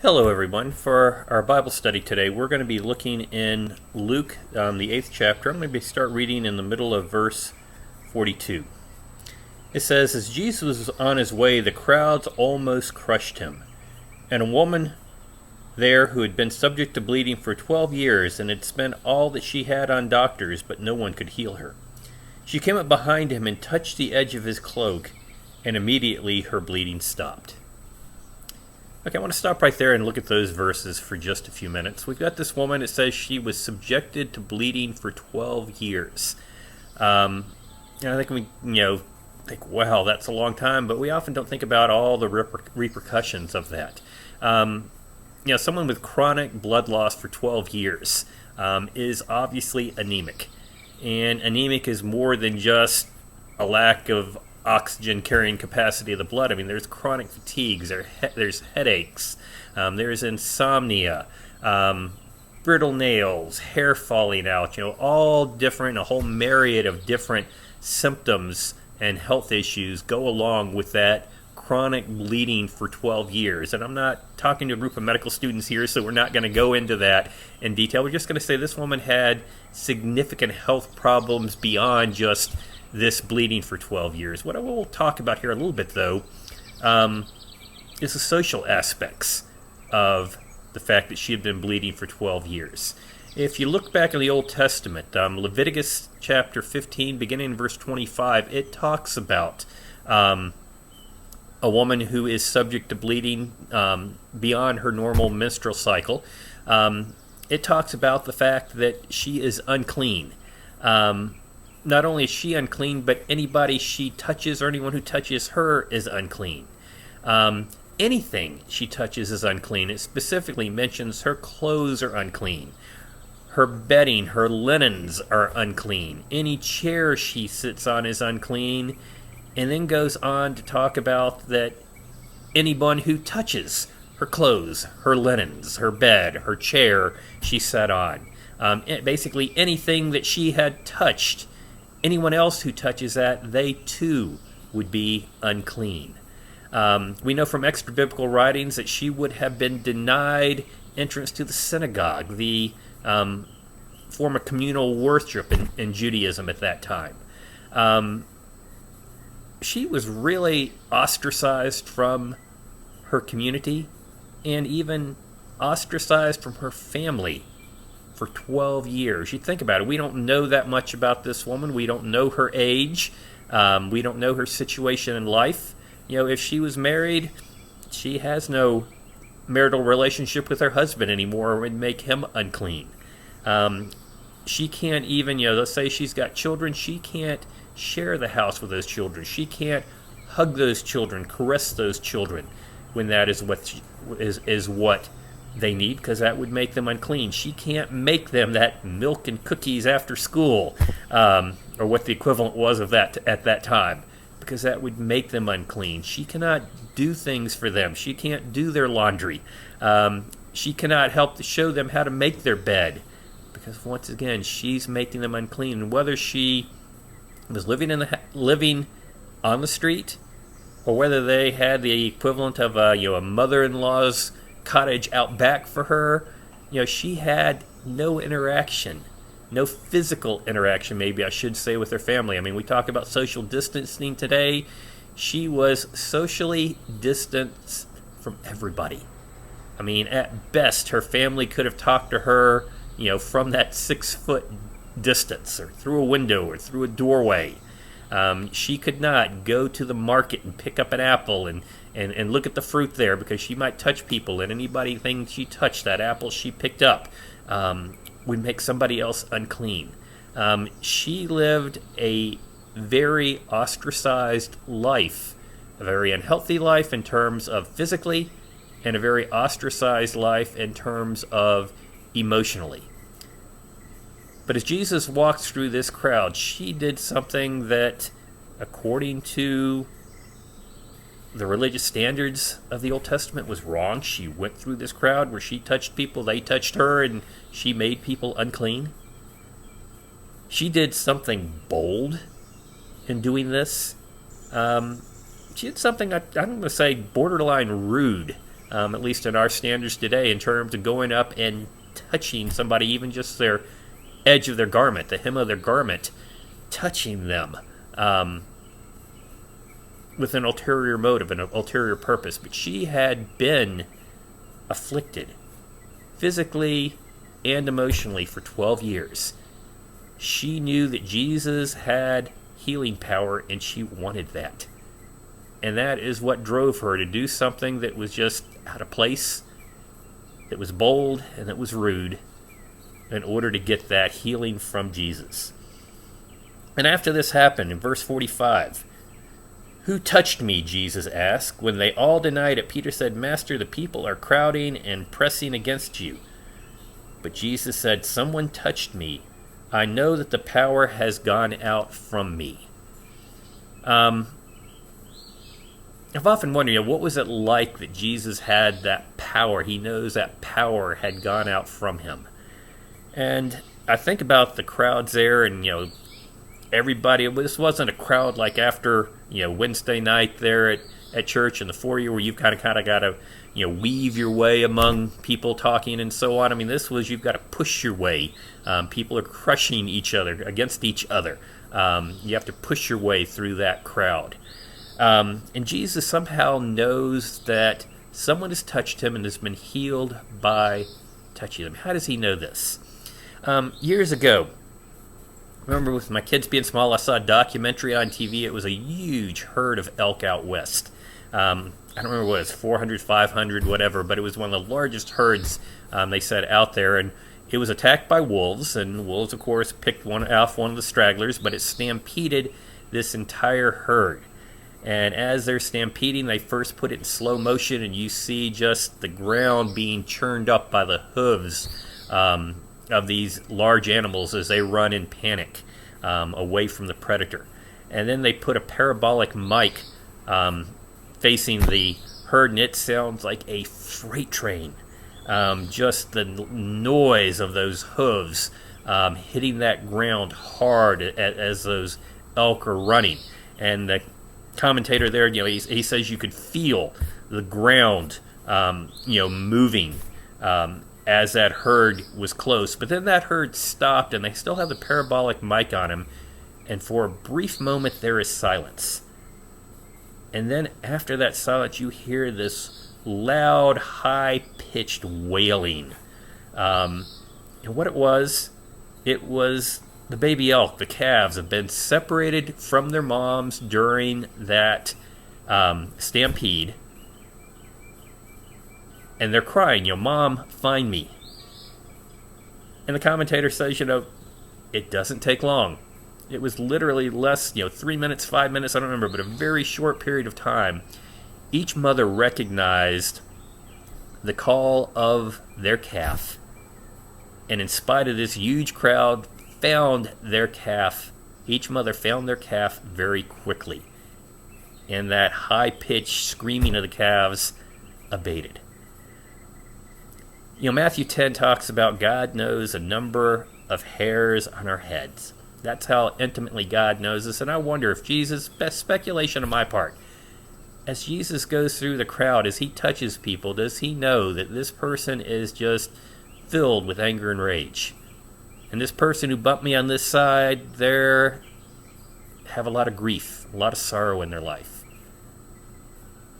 Hello, everyone. For our Bible study today, we're going to be looking in Luke, the 8th chapter. I'm going to start reading in the middle of verse 42. It says, "As Jesus was on his way, the crowds almost crushed him. And a woman there who had been subject to bleeding for 12 years and had spent all that she had on doctors, but no one could heal her. She came up behind him and touched the edge of his cloak, and immediately her bleeding stopped." Okay, I want to stop right there and look at those verses for just a few minutes. We've got this woman. It says she was subjected to bleeding for 12 years. I think we, think, wow, that's a long time, but we often don't think about all the repercussions of that. Someone with chronic blood loss for 12 years is obviously anemic. And anemic is more than just a lack of oxygen carrying capacity of the blood. I mean, there's chronic fatigues, there's headaches, there's insomnia, brittle nails, hair falling out, all different, a whole myriad of different symptoms and health issues go along with that chronic bleeding for 12 years. And I'm not talking to a group of medical students here, so we're not going to go into that in detail. We're just going to say this woman had significant health problems beyond just this bleeding for 12 years. What I will talk about here a little bit, though, is the social aspects of the fact that she had been bleeding for 12 years. If you look back in the Old Testament, Leviticus chapter 15, beginning in verse 25, it talks about a woman who is subject to bleeding beyond her normal menstrual cycle. It talks about the fact that she is unclean. Not only is she unclean, but anybody she touches or anyone who touches her is unclean. Anything she touches is unclean. It specifically mentions her clothes are unclean. Her bedding, her linens are unclean. Any chair she sits on is unclean. And then goes on to talk about that anyone who touches her clothes, her linens, her bed, her chair she sat on, basically anything that she had touched, anyone else who touches that, they too would be unclean. We know from extra biblical writings that she would have been denied entrance to the synagogue, the form of communal worship in Judaism at that time. She was really ostracized from her community and even ostracized from her family for 12 years. You think about it. We don't know that much about this woman. We don't know her age. We don't know her situation in life. If she was married, she has no marital relationship with her husband anymore. It would make him unclean. She can't even, let's say she's got children, she can't share the house with those children. She can't hug those children, caress those children when that is what they need, because that would make them unclean. She can't make them that milk and cookies after school, or what the equivalent was of that at that time, because that would make them unclean. She cannot do things for them. She can't do their laundry. She cannot help to show them how to make their bed, because once again, she's making them unclean. And whether she was living on the street, or whether they had the equivalent of a mother-in-law's cottage out back for her, she had no interaction, no physical interaction, maybe I should say, with her family. I mean, we talk about social distancing today. She was socially distanced from everybody. I mean, at best, her family could have talked to her, from that 6-foot distance, or through a window, or through a doorway. She could not go to the market and pick up an apple and look at the fruit there, because she might touch people, and anything she touched, that apple she picked up, would make somebody else unclean. She lived a very ostracized life, a very unhealthy life in terms of physically, and a very ostracized life in terms of emotionally. But as Jesus walked through this crowd, she did something that, according to the religious standards of the Old Testament, was wrong. She went through this crowd where she touched people, they touched her, and she made people unclean. She did something bold in doing this. She did something, I'm going to say, borderline rude at least in our standards today, in terms of going up and touching somebody, even just their edge of their garment, the hem of their garment, touching them with an ulterior motive, an ulterior purpose. But she had been afflicted physically and emotionally for 12 years. She knew that Jesus had healing power, and she wanted that. And that is what drove her to do something that was just out of place, that was bold, and that was rude, in order to get that healing from Jesus. And after this happened, in verse 45, "Who touched me?" Jesus asked. When they all denied it, Peter said, "Master, the people are crowding and pressing against you." But Jesus said, "Someone touched me. I know that the power has gone out from me." I've often wondered, what was it like that Jesus had that power? He knows that power had gone out from him. And I think about the crowds there, and everybody. This wasn't a crowd like after Wednesday night there at church in the foyer, where you've kind of got to weave your way among people talking and so on. I mean, this was, you've got to push your way. People are crushing each other against each other. You have to push your way through that crowd. And Jesus somehow knows that someone has touched him and has been healed by touching him. How does he know this? Years ago, I remember with my kids being small, I saw a documentary on TV. It was a huge herd of elk out west. I don't remember what it was, 400, 500, whatever, but it was one of the largest herds, they said, out there. And it was attacked by wolves, and wolves, of course, picked off one of the stragglers, but it stampeded this entire herd. And as they're stampeding, they first put it in slow motion, and you see just the ground being churned up by the hooves of these large animals as they run in panic away from the predator. And then they put a parabolic mic facing the herd, and it sounds like a freight train. Just the noise of those hooves hitting that ground hard as those elk are running. And the commentator there, he says you could feel the ground, moving as that herd was close. But then that herd stopped, and they still have the parabolic mic on him. And for a brief moment, there is silence. And then after that silence, you hear this loud, high-pitched wailing. And what it was the baby elk, the calves, have been separated from their moms during that stampede. And they're crying, "Mom, find me." And the commentator says, it doesn't take long. It was literally less, 3 minutes, 5 minutes, I don't remember, but a very short period of time. Each mother recognized the call of their calf. And in spite of this huge crowd, found their calf. Each mother found their calf very quickly. And that high-pitched screaming of the calves abated. Matthew 10 talks about God knows a number of hairs on our heads. That's how intimately God knows us. And I wonder if Jesus, best speculation on my part, as Jesus goes through the crowd, as he touches people, does he know that this person is just filled with anger and rage? And this person who bumped me on this side, they have a lot of grief, a lot of sorrow in their life.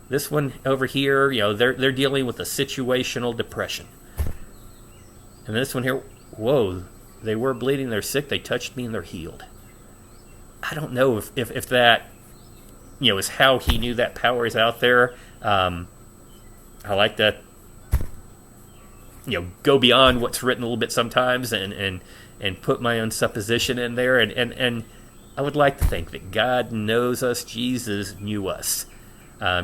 This one over here, they're dealing with a situational depression. And this one here, whoa, they were bleeding, they're sick, they touched me, and they're healed. I don't know if that, is how he knew that power is out there. I like that, go beyond what's written a little bit sometimes and put my own supposition in there. And I would like to think that God knows us. Jesus knew us.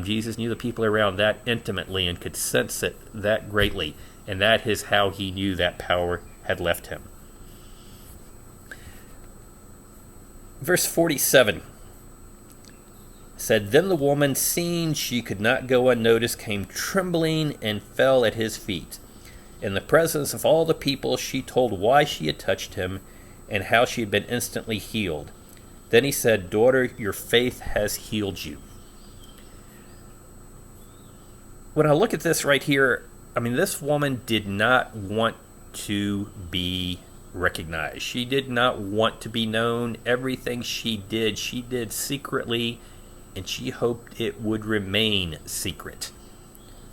Jesus knew the people around that intimately and could sense it that greatly. And that is how he knew that power had left him. Verse 47 said, "Then the woman, seeing she could not go unnoticed, came trembling and fell at his feet. In the presence of all the people, she told why she had touched him and how she had been instantly healed. Then he said, 'Daughter, your faith has healed you.'" when I look at this right here, I mean, this woman did not want to be recognized. She did not want to be known. Everything she did secretly, and she hoped it would remain secret.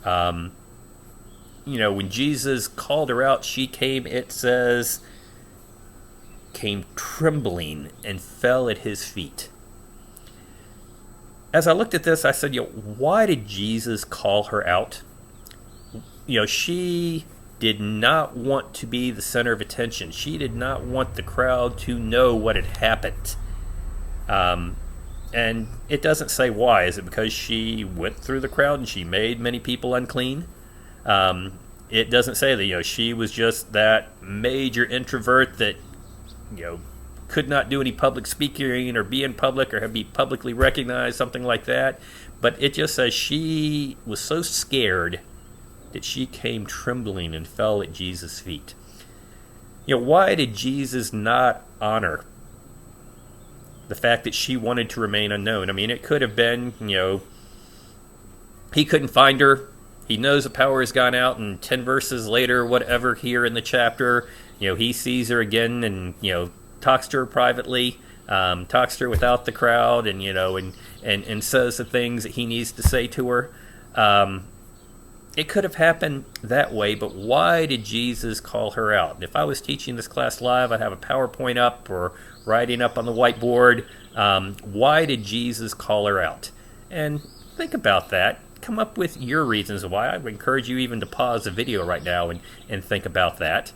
When Jesus called her out, she came, it says, came trembling and fell at his feet. As I looked at this, I said, why did Jesus call her out? She did not want to be the center of attention. She did not want the crowd to know what had happened. And it doesn't say why. Is it because she went through the crowd and she made many people unclean? It doesn't say that, she was just that major introvert that, could not do any public speaking or be in public or be publicly recognized, something like that. But it just says she was so scared that she came trembling and fell at Jesus' feet. Why did Jesus not honor the fact that she wanted to remain unknown? I mean, it could have been, he couldn't find her. He knows the power has gone out, and 10 verses later, whatever, here in the chapter, he sees her again and, talks to her privately, talks to her without the crowd, and, and says the things that he needs to say to her. It could have happened that way, but why did Jesus call her out? If I was teaching this class live, I'd have a PowerPoint up or writing up on the whiteboard. Why did Jesus call her out? And think about that. Come up with your reasons why. I would encourage you even to pause the video right now and think about that.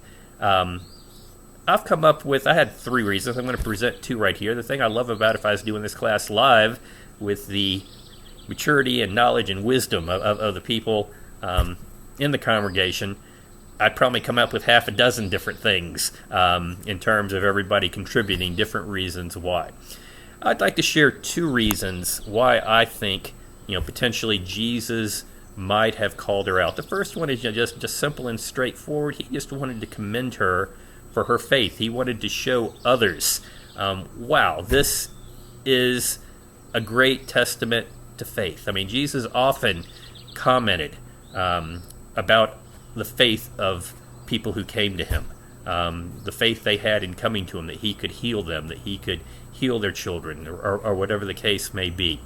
I've come up with, I had 3 reasons. I'm going to present 2 right here. The thing I love about if I was doing this class live with the maturity and knowledge and wisdom of the people in the congregation, I'd probably come up with half a dozen different things in terms of everybody contributing different reasons why. I'd like to share 2 reasons why I think, potentially Jesus might have called her out. The first one is just simple and straightforward. He just wanted to commend her for her faith. He wanted to show others, wow, this is a great testament to faith. I mean, Jesus often commented about the faith of people who came to him, the faith they had in coming to him, that he could heal them, that he could heal their children, or whatever the case may be.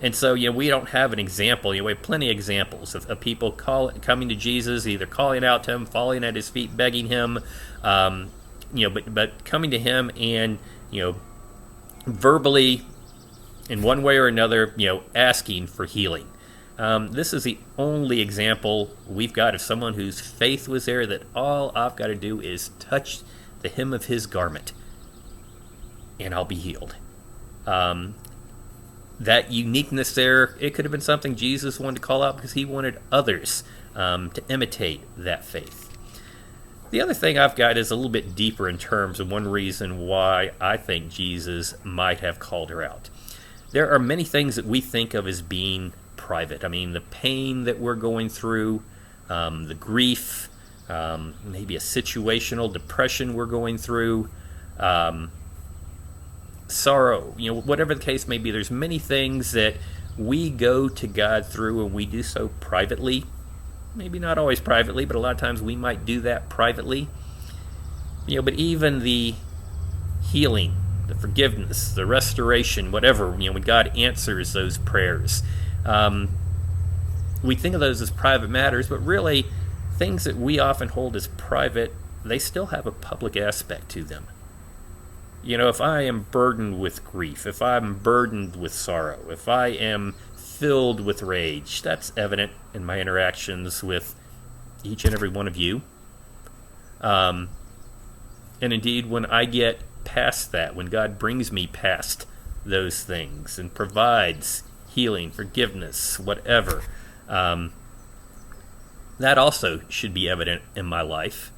And so, we don't have an example. We have plenty of examples of people coming to Jesus, either calling out to him, falling at his feet, begging him, but coming to him and, verbally, in one way or another, asking for healing. This is the only example we've got of someone whose faith was there, that all I've got to do is touch the hem of his garment and I'll be healed. That uniqueness there, it could have been something Jesus wanted to call out because he wanted others to imitate that faith. The other thing I've got is a little bit deeper in terms of one reason why I think Jesus might have called her out. There are many things that we think of as being private. I mean, the pain that we're going through, the grief, maybe a situational depression we're going through, sorrow, whatever the case may be. There's many things that we go to God through, and we do so privately. Maybe not always privately, but a lot of times we might do that privately. But even the healing, the forgiveness, the restoration, whatever, when God answers those prayers, we think of those as private matters, but really things that we often hold as private, they still have a public aspect to them. If I am burdened with grief, if I'm burdened with sorrow, if I am filled with rage, that's evident in my interactions with each and every one of you. And indeed, when I get past that, when God brings me past those things and provides healing, forgiveness, whatever, that also should be evident in my life.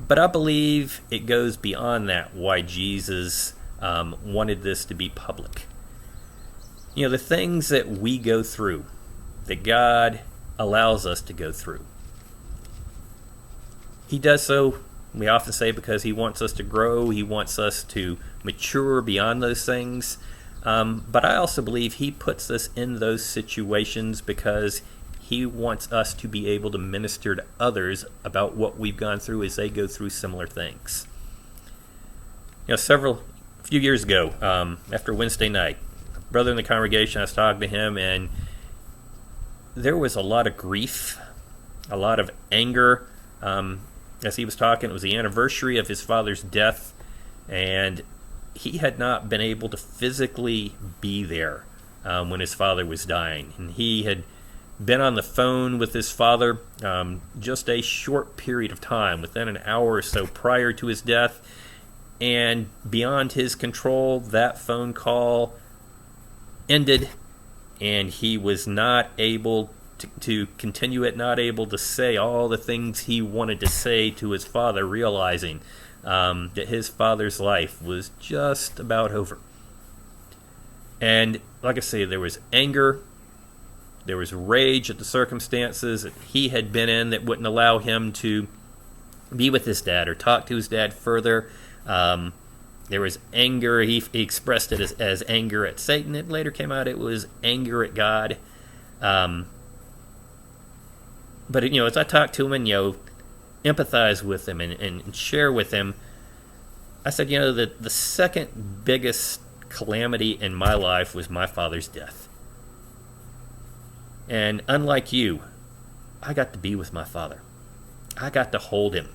But I believe it goes beyond that, why Jesus wanted this to be public. The things that we go through, that God allows us to go through, he does so, we often say, because he wants us to grow, he wants us to mature beyond those things. But I also believe he puts us in those situations because he wants us to be able to minister to others about what we've gone through as they go through similar things. A few years ago, after Wednesday night, a brother in the congregation, I was talking to him, and there was a lot of grief, a lot of anger. As he was talking, it was the anniversary of his father's death, and he had not been able to physically be there when his father was dying. And he had been on the phone with his father just a short period of time, within an hour or so prior to his death. And beyond his control, that phone call ended, and he was not able to continue it, not able to say all the things he wanted to say to his father, realizing that his father's life was just about over. And like I say, there was anger, there was rage at the circumstances that he had been in that wouldn't allow him to be with his dad or talk to his dad further. There was anger. He expressed it as anger at Satan. It later came out it was anger at God. But as I talked to him and empathize with him and share with him, I said, the second biggest calamity in my life was my father's death. And unlike you, I got to be with my father. I got to hold him.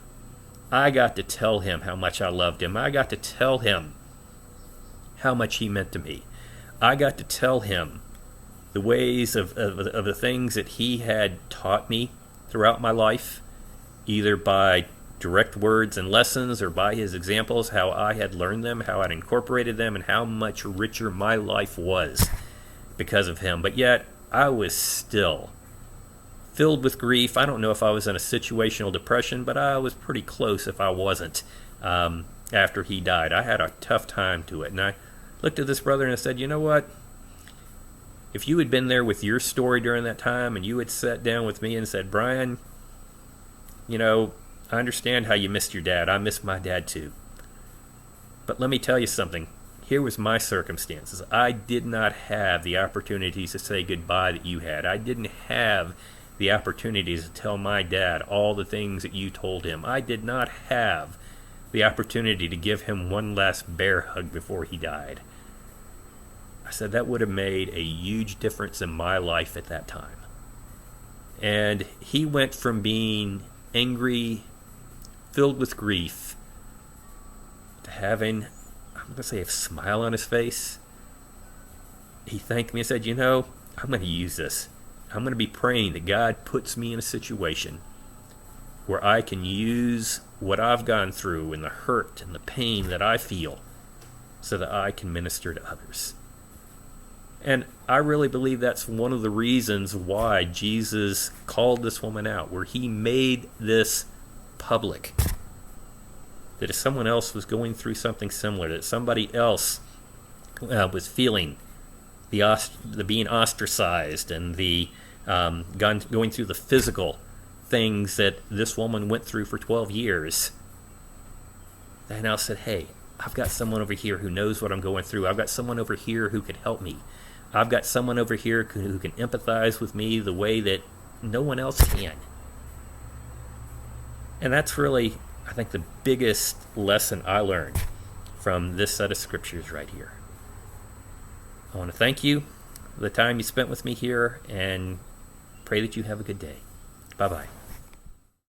I got to tell him how much I loved him. I got to tell him how much he meant to me. I got to tell him the ways of the things that he had taught me throughout my life, either by direct words and lessons or by his examples, how I had learned them, how I'd incorporated them, and how much richer my life was because of him. But yet, I was still filled with grief. I don't know if I was in a situational depression, but I was pretty close if I wasn't after he died. I had a tough time to it. And I looked at this brother and I said, you know what? If you had been there with your story during that time and you had sat down with me and said, Brian, I understand how you missed your dad. I miss my dad too. But let me tell you something. Here was my circumstances. I did not have the opportunities to say goodbye that you had. I didn't have the opportunities to tell my dad all the things that you told him. I did not have the opportunity to give him one last bear hug before he died. I said that would have made a huge difference in my life at that time. And he went from being angry, filled with grief, to having, I'm going to say, a smile on his face. He thanked me and said, I'm going to use this. I'm going to be praying that God puts me in a situation where I can use what I've gone through and the hurt and the pain that I feel so that I can minister to others. And I really believe that's one of the reasons why Jesus called this woman out, where he made this public. That if someone else was going through something similar, that somebody else was feeling the being ostracized and the going through the physical things that this woman went through for 12 years, they now said, hey, I've got someone over here who knows what I'm going through. I've got someone over here who can help me. I've got someone over here who can empathize with me the way that no one else can. And that's really, I think, the biggest lesson I learned from this set of scriptures right here. I want to thank you for the time you spent with me here and pray that you have a good day. Bye-bye.